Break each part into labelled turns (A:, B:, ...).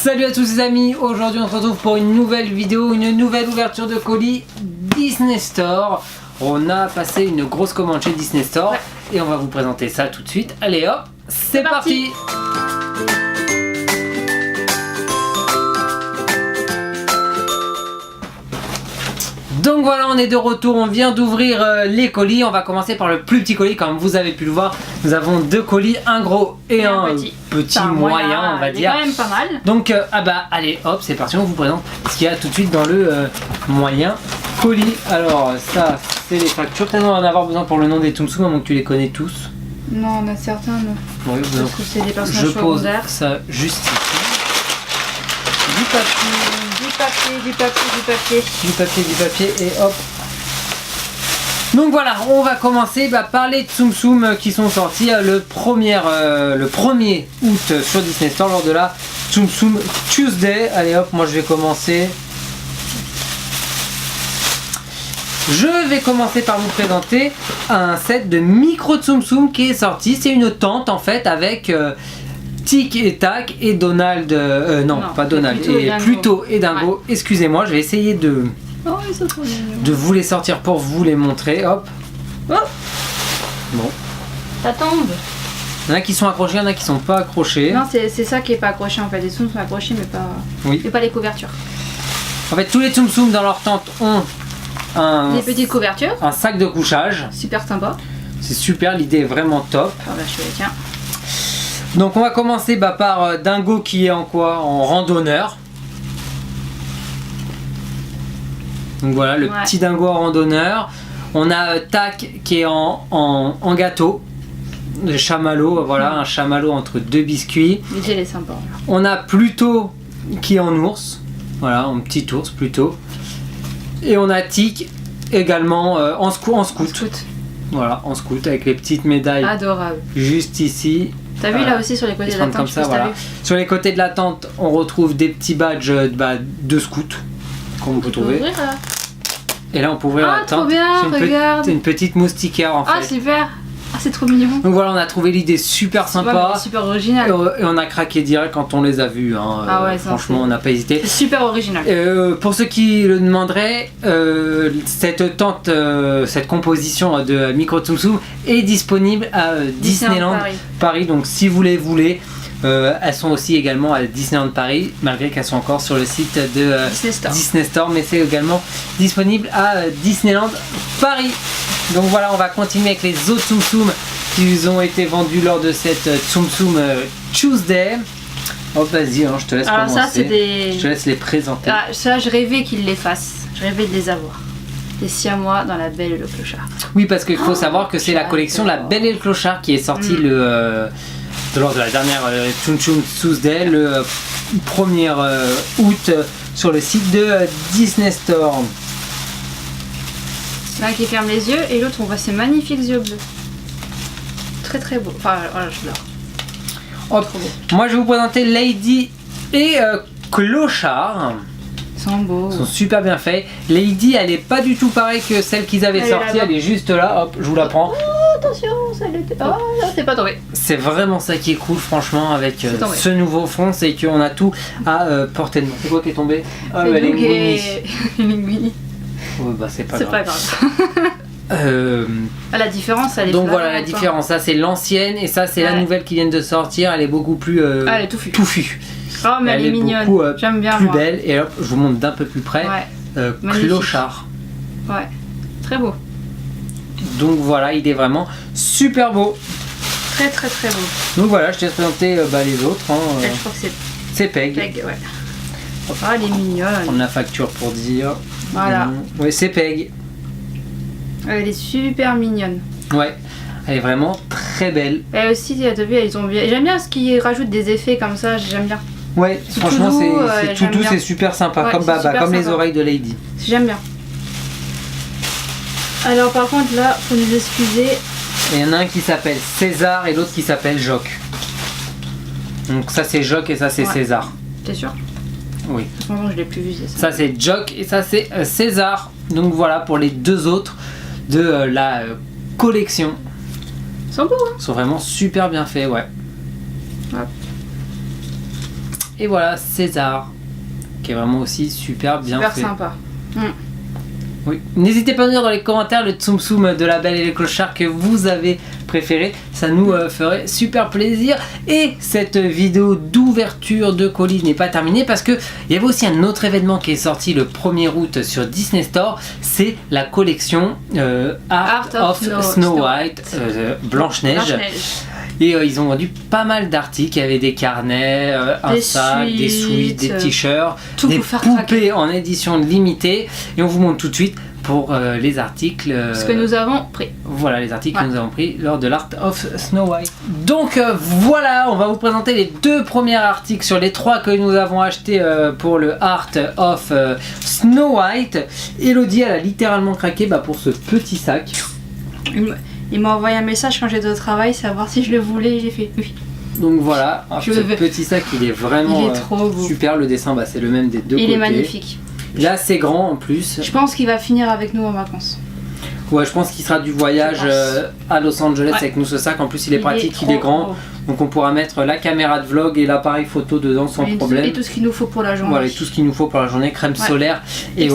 A: Salut à tous les amis, aujourd'hui on se retrouve pour une nouvelle vidéo, une nouvelle ouverture de colis Disney Store. On a passé une grosse commande chez Disney Store et on va vous présenter ça tout de suite. Allez hop, c'est parti. Donc voilà, on est de retour, on vient d'ouvrir les colis. On va commencer par le plus petit colis, comme vous avez pu le voir. Nous avons deux colis, un gros et un petit moyen, on va dire.
B: Quand même pas mal.
A: Donc allez hop, c'est parti, on vous présente ce qu'il y a tout de suite dans le moyen colis. Alors ça, c'est les factures. Peut-être on va en avoir besoin pour le nom des Tsum Tsum, à moins que tu les connais tous.
B: Non, on a certains, non.
A: Oui,
B: parce que c'est des personnages
A: je pose
B: secondaires.
A: ça juste ici. Du papier et hop. Donc voilà, on va commencer par les Tsum Tsum qui sont sortis le 1er août sur Disney Store lors de la Tsum Tsum Tuesday. Allez hop, moi je vais commencer. Je vais commencer par vous présenter un set de micro Tsum Tsum qui est sorti. C'est une tente en fait avec Tic et Tac et Donald, non pas Donald, Pluto et Dingo. Ouais. Excusez-moi, je vais essayer de vous les sortir pour vous les montrer. Hop. Oh. Bon.
B: Ça tombe.
A: Il y en a qui sont accrochés, il y en a qui sont pas accrochés.
B: Non, c'est ça qui est pas accroché en fait. Les Tsum sont accrochés mais pas, mais pas les couvertures.
A: En fait, tous les Tsum Tsum dans leur tente ont
B: des petites couvertures.
A: Un sac de couchage.
B: Super sympa.
A: C'est super, l'idée est vraiment top.
B: Alors là, je fais tiens.
A: Donc on va commencer par Dingo qui est en quoi? En randonneur. Donc voilà, le petit Dingo en randonneur. On a Tac qui est en gâteau. Le chamallow, voilà, un chamallow entre deux biscuits.
B: L'idée elle est sympa.
A: On a Pluto qui est en ours. Voilà, un petit ours Pluto. Et on a Tic également en scout. Voilà, en scout avec les petites médailles.
B: Adorable.
A: Juste ici.
B: T'as vu là aussi sur les côtés de la tente
A: comme ça, voilà. Sur les côtés de la tente, on retrouve des petits badges de scouts qu'on peut trouver.
B: Ouvrir, là.
A: Et là, on peut ouvrir la tente.
B: Trop bien, regarde.
A: C'est une petite moustiquaire en fait.
B: Ah super. Ah c'est trop mignon.
A: Donc voilà, on a trouvé l'idée super sympa.
B: Super original.
A: Et on a craqué direct quand on les a vus. Hein.
B: Ah ouais,
A: franchement, on n'a pas hésité.
B: C'est super original.
A: Pour ceux qui le demanderaient, cette tente, cette composition de micro Tsum Tsum est disponible à Disneyland Paris. Donc si vous les voulez, elles sont aussi également à Disneyland Paris, malgré qu'elles sont encore sur le site de Disney Store, mais c'est également disponible à Disneyland Paris. Donc voilà, on va continuer avec les autres Tsum Tsum qui ont été vendus lors de cette Tsum Tsum Tuesday. Oh vas-y, hein, je te laisse commencer.
B: Ça, c'est des...
A: Je te laisse les présenter.
B: Ah, ça, je rêvais qu'ils les fassent. Je rêvais de les avoir. Les siamois dans La Belle et le Clochard.
A: Oui, parce qu'il faut savoir que c'est la collection La Belle et le Clochard qui est sortie lors de la dernière Tsum Tsum Tuesday, le 1er août, sur le site de Disney Store.
B: L'un qui ferme les yeux et l'autre on voit ces magnifiques yeux bleus. Très très beau. Enfin voilà, je l'adore.
A: Trop beau. Moi je vais vous présenter Lady et Clochard.
B: Ils sont beaux.
A: Ils sont super bien faits. Lady elle est pas du tout pareille que celle qu'ils avaient sortie. Elle est juste là, hop, je vous la prends.
B: Oh attention, ça l'était pas. Oh, c'est pas tombé.
A: C'est vraiment ça qui est cool franchement avec ce nouveau fond, c'est qu'on a tout à portée de main. C'est quoi qui est tombé?
B: Ah bah les Linguini.
A: Oh, bah, c'est pas
B: grave. La différence, elle est
A: donc voilà la différence, ça c'est l'ancienne et ça c'est la nouvelle qui vient de sortir. Elle est beaucoup plus
B: elle est touffue. Oh mais elle est mignonne. J'aime bien.
A: Plus belle et hop, je vous montre d'un peu plus près. Clochard.
B: Ouais, très beau.
A: Donc voilà, il est vraiment super beau.
B: Très très très beau.
A: Donc voilà, je te laisse présenter les autres.
B: Je crois que
A: c'est Peg.
B: Peg, ouais. Ah, elle est mignonne.
A: On a la facture pour dire.
B: Voilà.
A: Oui, c'est Peg.
B: Elle est super mignonne.
A: Ouais, elle est vraiment très belle.
B: Elle aussi, tu as vu, elles ont bien. J'aime bien ce qu'ils rajoutent des effets comme ça, j'aime bien.
A: Ouais, franchement, c'est tout doux, c'est super sympa, ouais, comme les oreilles de Lady.
B: J'aime bien. Alors, par contre, là, faut nous excuser.
A: Il y en a un qui s'appelle César et l'autre qui s'appelle Jock. Donc, ça c'est Jock et ça c'est César.
B: T'es sûr?
A: Oui.
B: Franchement, je l'ai plus vu.
A: Ça c'est Jock et ça c'est César. Donc voilà pour les deux autres de la collection.
B: Ils sont beaux, hein?
A: Ils sont vraiment super bien faits, ouais.
B: Hop.
A: Et voilà, César, qui est vraiment aussi super bien fait.
B: Super sympa.
A: Oui. N'hésitez pas à nous dire dans les commentaires le Tsum Tsum de La Belle et les Clochards que vous avez préféré. Ça nous ferait super plaisir. Et cette vidéo d'ouverture de colis n'est pas terminée parce que il y avait aussi un autre événement qui est sorti le 1er août sur Disney Store. C'est la collection Art of Snow White, Blanche-Neige. Et ils ont vendu pas mal d'articles. Il y avait des carnets, un sac, des suites, des t-shirts, des poupées en édition limitée. Et on vous montre tout de suite pour les articles.
B: Ce que nous avons pris.
A: Voilà les articles que nous avons pris lors de l'Art of Snow White. Donc voilà, on va vous présenter les 2 premiers articles sur les 3 que nous avons achetés pour le Art of Snow White. Elodie, elle a littéralement craqué pour ce petit sac.
B: Il m'a envoyé un message quand j'étais au travail, savoir si je le voulais, et j'ai fait oui.
A: Donc voilà, ce petit sac il est vraiment super, le dessin c'est le même des deux côtés.
B: Il est magnifique.
A: Là c'est grand en plus.
B: Je pense qu'il va finir avec nous en vacances.
A: Ouais, je pense qu'il sera du voyage à Los Angeles avec nous ce sac. En plus il est pratique, il est grand. Donc on pourra mettre la caméra de vlog et l'appareil photo dedans sans problème.
B: Et tout ce qu'il nous faut pour la journée.
A: Voilà, et tout ce qu'il nous faut pour la journée, crème solaire et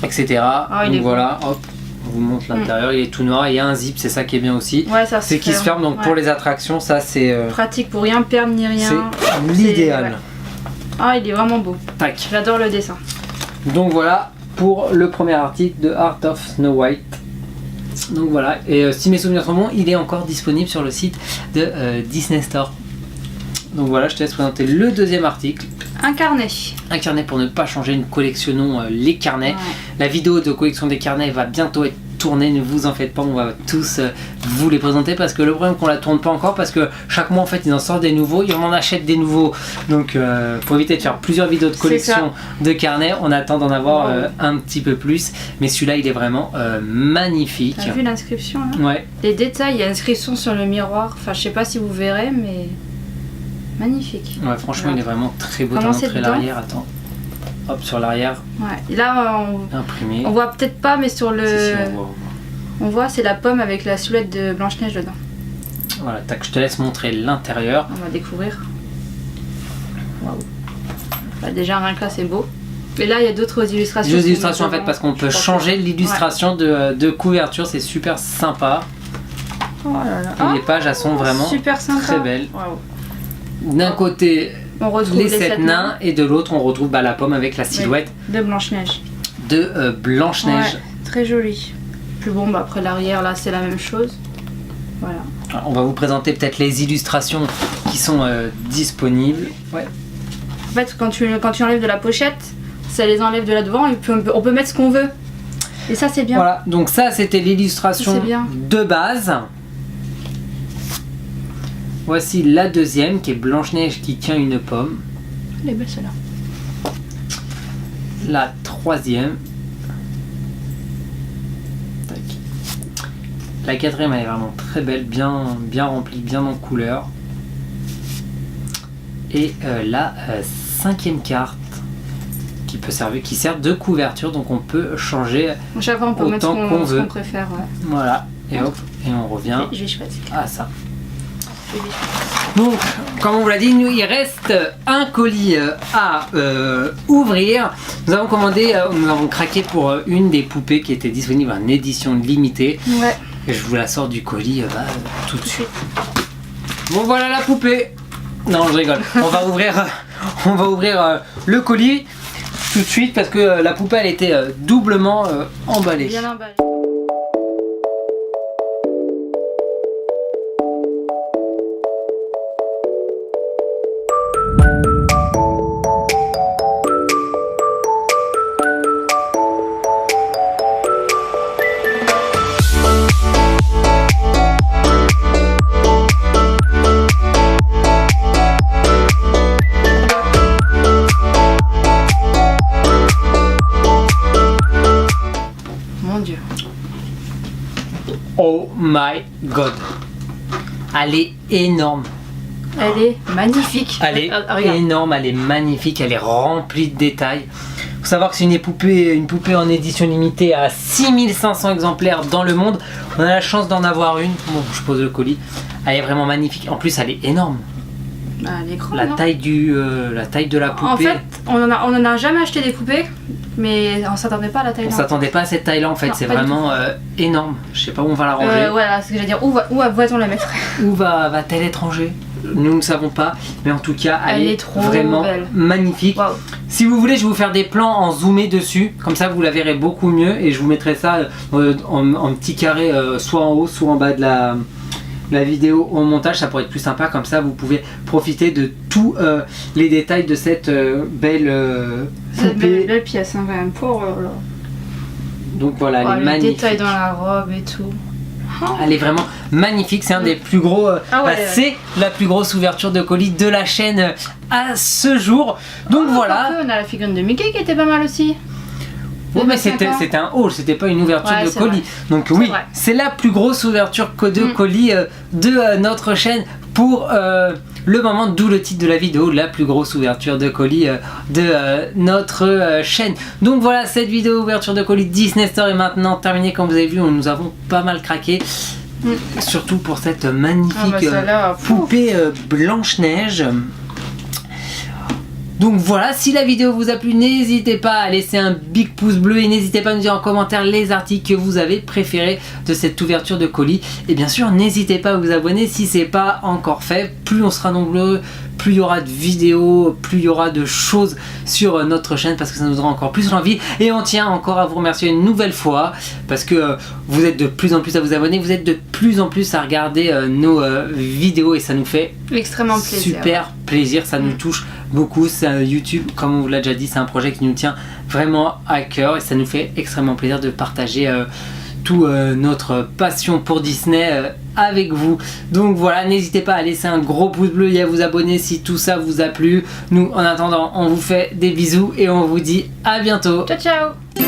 A: etc. Donc voilà, hop. On vous montre l'intérieur, il est tout noir, il y a un zip, c'est ça qui est bien aussi.
B: Ouais, ça
A: c'est qu'il se ferme, donc pour les attractions, ça c'est
B: pratique pour rien perdre ni rien.
A: C'est l'idéal.
B: Ah, il est vraiment beau.
A: Tac.
B: J'adore le dessin.
A: Donc voilà pour le premier article de Art of Snow White. Donc voilà, et si mes souvenirs sont bons, il est encore disponible sur le site de Disney Store. Donc voilà, je te laisse présenter le deuxième article.
B: Un carnet.
A: Un carnet pour ne pas changer, nous collectionnons les carnets. Ouais. La vidéo de collection des carnets va bientôt être tournée, ne vous en faites pas, on va tous vous les présenter parce que le problème qu'on la tourne pas encore parce que chaque mois en fait ils en sortent des nouveaux et on en achète des nouveaux. Donc pour éviter de faire plusieurs vidéos de collection de carnets, on attend d'en avoir un petit peu plus. Mais celui-là il est vraiment magnifique.
B: T'as vu l'inscription là?
A: Ouais.
B: Les détails, il y a inscription sur le miroir, enfin je sais pas si vous verrez mais... Magnifique.
A: Ouais, franchement, il est vraiment très beau. T'as montré l'arrière, attends. Hop, sur l'arrière.
B: Ouais, et là,
A: imprimé.
B: On voit peut-être pas, mais sur le.
A: Si,
B: on voit, c'est la pomme avec la silhouette de Blanche-Neige dedans.
A: Voilà, tac, je te laisse montrer l'intérieur.
B: On va découvrir. Waouh. Bah, déjà, rien que là, c'est beau. Et là, il y a d'autres illustrations.
A: D'autres illustrations en fait, parce qu'on peut changer l'illustration de couverture, c'est super sympa.
B: Oh là là.
A: Et les pages, elles sont vraiment
B: super
A: très belles.
B: Waouh.
A: D'un côté,
B: on retrouve
A: les 7 nains et de l'autre, on retrouve la pomme avec la silhouette
B: de Blanche-Neige.
A: Blanche-Neige.
B: Ouais, très joli. Puis bon, après l'arrière, là, c'est la même chose. Voilà.
A: Alors, on va vous présenter peut-être les illustrations qui sont disponibles. Ouais.
B: En fait, quand tu enlèves de la pochette, ça les enlève de là devant et puis on peut mettre ce qu'on veut. Et ça, c'est bien.
A: Voilà, donc ça, c'était l'illustration de base. Voici la deuxième qui est Blanche-Neige qui tient une pomme.
B: Elle est belle celle-là.
A: La troisième. Tac. La quatrième elle est vraiment très belle, bien remplie, bien en couleur. Et la cinquième carte qui sert de couverture, donc on peut changer
B: chaque fois on peut mettre ce qu'on préfère. Ouais.
A: Voilà, et hop, et on revient à ça. Donc, comme on vous l'a dit, il reste un colis à ouvrir. Nous avons craqué pour une des poupées qui était disponible en édition limitée.
B: Ouais.
A: Et je vous la sors du colis tout de suite. Bon, voilà la poupée. Non, je rigole. On va ouvrir le colis tout de suite parce que la poupée elle était doublement emballée.
B: Bien emballée.
A: Oh my god. Elle est énorme.
B: Elle est magnifique.
A: Elle est énorme, elle est magnifique, elle est remplie de détails. Faut savoir que c'est une poupée en édition limitée à 6500 exemplaires dans le monde. On a la chance d'en avoir une. Bon, je pose le colis. Elle est vraiment magnifique. En plus, elle est énorme.
B: l'écran,
A: la taille de la poupée.
B: En fait, on en a jamais acheté des poupées, mais on s'attendait pas à la taille.
A: On s'attendait pas à cette taille-là en fait, c'est vraiment énorme. Je sais pas où on va la ranger.
B: Voilà, c'est ce que j'allais dire. Où va-t-on la mettre?
A: Où va-t-elle être rangée? Nous ne savons pas, mais en tout cas, elle est trop vraiment
B: belle.
A: Magnifique.
B: Wow.
A: Si vous voulez, je vais vous faire des plans en zoomé dessus, comme ça vous la verrez beaucoup mieux et je vous mettrai ça en petit carré, soit en haut, soit en bas de la vidéo au montage. Ça pourrait être plus sympa, comme ça vous pouvez profiter de tous les détails de cette belle poupée.
B: Belle pièce, hein, quand même.
A: Donc voilà, elle est magnifique.
B: Les détails dans la robe et tout.
A: Elle est vraiment magnifique, c'est un des plus gros, c'est la plus grosse ouverture de colis de la chaîne à ce jour. Donc voilà.
B: On a la figurine de Mickey qui était pas mal aussi.
A: Oui, mais c'était un haul, c'était pas une ouverture de colis.
B: Vrai.
A: Donc oui, c'est la plus grosse ouverture de colis de notre chaîne pour le moment, d'où le titre de la vidéo, la plus grosse ouverture de colis de notre chaîne. Donc voilà, cette vidéo ouverture de colis Disney Store est maintenant terminée. Comme vous avez vu, nous avons pas mal craqué. Surtout pour cette magnifique poupée Blanche-Neige. Donc voilà, si la vidéo vous a plu, n'hésitez pas à laisser un big pouce bleu et n'hésitez pas à nous dire en commentaire les articles que vous avez préférés de cette ouverture de colis. Et bien sûr, n'hésitez pas à vous abonner si c'est pas encore fait. Plus on sera nombreux, plus il y aura de vidéos, plus il y aura de choses sur notre chaîne parce que ça nous donnera encore plus l'envie. Et on tient encore à vous remercier une nouvelle fois parce que vous êtes de plus en plus à vous abonner, vous êtes de plus en plus à regarder nos vidéos et ça nous fait
B: extrêmement plaisir.
A: Super plaisir, ça nous touche beaucoup. YouTube, comme on vous l'a déjà dit, c'est un projet qui nous tient vraiment à cœur et ça nous fait extrêmement plaisir de partager toute notre passion pour Disney avec vous. Donc voilà, n'hésitez pas à laisser un gros pouce bleu et à vous abonner si tout ça vous a plu. Nous, en attendant, on vous fait des bisous et on vous dit à bientôt.
B: Ciao, ciao.